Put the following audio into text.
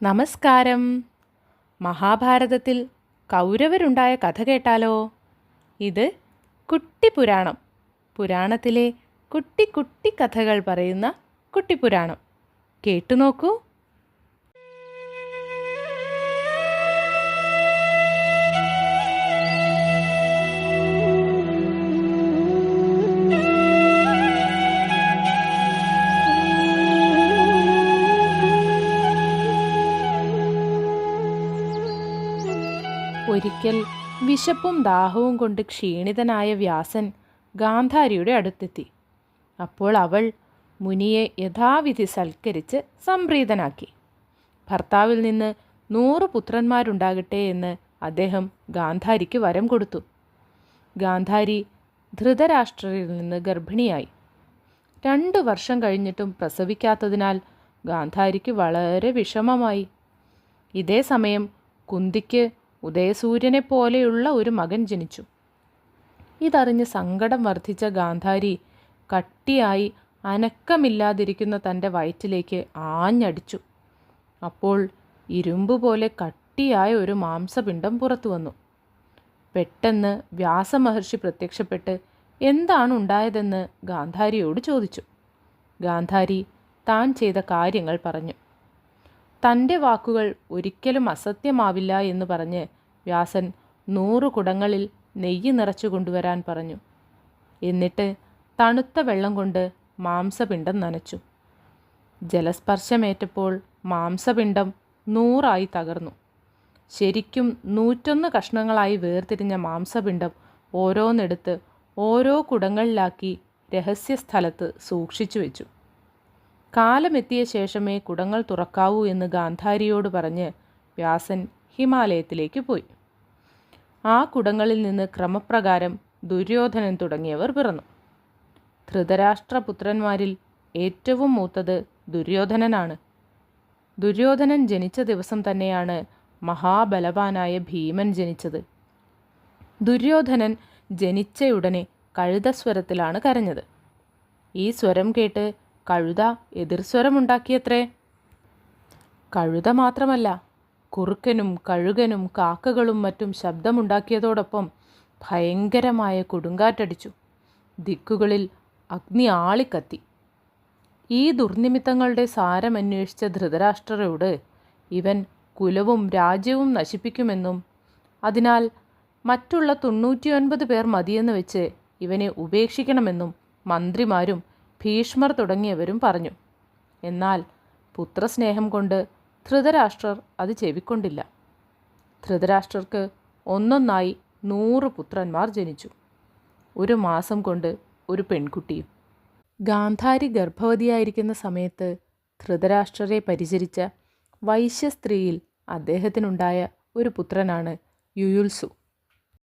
നമസ്കാരം. മഹാഭാരതത്തിൽ കൗരവരുണ്ടായ കഥ കേട്ടാലോ? ഇത് കുട്ടിപ്പുരാണം. പുരാണത്തിലെ കുട്ടി കുട്ടി കഥകൾ പറയുന്ന കുട്ടിപ്പുരാണം. കേട്ടുനോക്കൂ. ഒരിക്കൽ വിശപ്പും ദാഹവും കൊണ്ട് ക്ഷീണിതനായ വ്യാസൻ ഗാന്ധാരിയുടെ അടുത്തെത്തി. അപ്പോൾ അവൾ മുനിയെ യഥാവിധി സൽക്കരിച്ച് സംപ്രീതനാക്കി. ഭർത്താവിൽ നിന്ന് 100 പുത്രന്മാരുണ്ടാകട്ടെ എന്ന് അദ്ദേഹം ഗാന്ധാരിക്ക് വരം കൊടുത്തു. ഗാന്ധാരി ധൃതരാഷ്ട്രരിൽ നിന്ന് ഗർഭിണിയായി. 2 വർഷം കഴിഞ്ഞിട്ടും പ്രസവിക്കാത്തതിനാൽ ഗാന്ധാരിക്ക് വളരെ വിഷമമായി. ഇതേ സമയം കുന്തിക്ക് ഉദയസൂര്യനെ പോലെയുള്ള ഒരു മകൻ ജനിച്ചു. ഇതറിഞ്ഞ് സങ്കടം വർദ്ധിച്ച ഗാന്ധാരി കട്ടിയായി അനക്കമില്ലാതിരിക്കുന്ന തൻ്റെ വയറ്റിലേക്ക് ആഞ്ഞടിച്ചു. അപ്പോൾ ഇരുമ്പ് പോലെ കട്ടിയായ ഒരു മാംസപിണ്ഡം പുറത്തു വന്നു. പെട്ടെന്ന് വ്യാസമഹർഷി പ്രത്യക്ഷപ്പെട്ട് എന്താണ് ഉണ്ടായതെന്ന് ഗാന്ധാരിയോട് ചോദിച്ചു. ഗാന്ധാരി താൻ ചെയ്ത കാര്യങ്ങൾ പറഞ്ഞു. തൻ്റെ വാക്കുകൾ ഒരിക്കലും അസത്യമാവില്ല എന്ന് പറഞ്ഞ് വ്യാസൻ 100 കുടങ്ങളിൽ നെയ്യ് നിറച്ചു കൊണ്ടുവരാൻ പറഞ്ഞു. എന്നിട്ട് തണുത്ത വെള്ളം കൊണ്ട് മാംസപിണ്ഡം നനച്ചു. ജലസ്പർശമേറ്റപ്പോൾ മാംസപിണ്ഡം 100 തകർന്നു. ശരിക്കും 101 കഷ്ണങ്ങളായി വേർതിരിഞ്ഞ മാംസപിണ്ഡം ഓരോന്നെടുത്ത് ഓരോ കുടങ്ങളിലാക്കി രഹസ്യസ്ഥലത്ത് സൂക്ഷിച്ചു വെച്ചു. കാലമെത്തിയ ശേഷമേ കുടങ്ങൾ തുറക്കാവൂ എന്ന് ഗാന്ധാരിയോട് പറഞ്ഞ് വ്യാസൻ ഹിമാലയത്തിലേക്ക് പോയി. ആ കുടങ്ങളിൽ നിന്ന് ക്രമപ്രകാരം ദുര്യോധനൻ തുടങ്ങിയവർ പിറന്നു. ധൃതരാഷ്ട്രപുത്രന്മാരിൽ ഏറ്റവും മൂത്തത് ദുര്യോധനനാണ്. ദുര്യോധനൻ ജനിച്ച ദിവസം തന്നെയാണ് മഹാബലവാനായ ഭീമൻ ജനിച്ചത്. ദുര്യോധനൻ ജനിച്ചയുടനെ കഴുതസ്വരത്തിലാണ് കരഞ്ഞത്. ഈ സ്വരം കേട്ട് കഴുത എതിർസ്വരമുണ്ടാക്കിയത്രേ. കഴുത മാത്രമല്ല, കുറുക്കനും കഴുകനും കാക്കകളും മറ്റും ശബ്ദമുണ്ടാക്കിയതോടൊപ്പം ഭയങ്കരമായ കൊടുങ്കാറ്റടിച്ചു. ദിക്കുകളിൽ അഗ്നി ആളിക്കത്തി. ഈ ദുർനിമിത്തങ്ങളുടെ സാരമന്വേഷിച്ച ധൃതരാഷ്ട്രരോട് ഇവൻ കുലവും രാജ്യവും നശിപ്പിക്കുമെന്നും അതിനാൽ മറ്റുള്ള 99 പേർ മതിയെന്ന് വെച്ച് ഇവനെ ഉപേക്ഷിക്കണമെന്നും മന്ത്രിമാരും ഭീഷ്മർ തുടങ്ങിയവരും പറഞ്ഞു. എന്നാൽ പുത്രസ്നേഹം കൊണ്ട് ധൃതരാഷ്ട്രർ അത് ചെവിക്കൊണ്ടില്ല. ധൃതരാഷ്ട്രർക്ക് ഒന്നൊന്നായി 100 പുത്രന്മാർ ജനിച്ചു. 1 മാസം കൊണ്ട് ഒരു പെൺകുട്ടിയും. ഗാന്ധാരി ഗർഭവതിയായിരിക്കുന്ന സമയത്ത് ധൃതരാഷ്ട്രരെ പരിചരിച്ച വൈശ്യസ്ത്രീയിൽ അദ്ദേഹത്തിനുണ്ടായ ഒരു പുത്രനാണ് യുയുത്സു.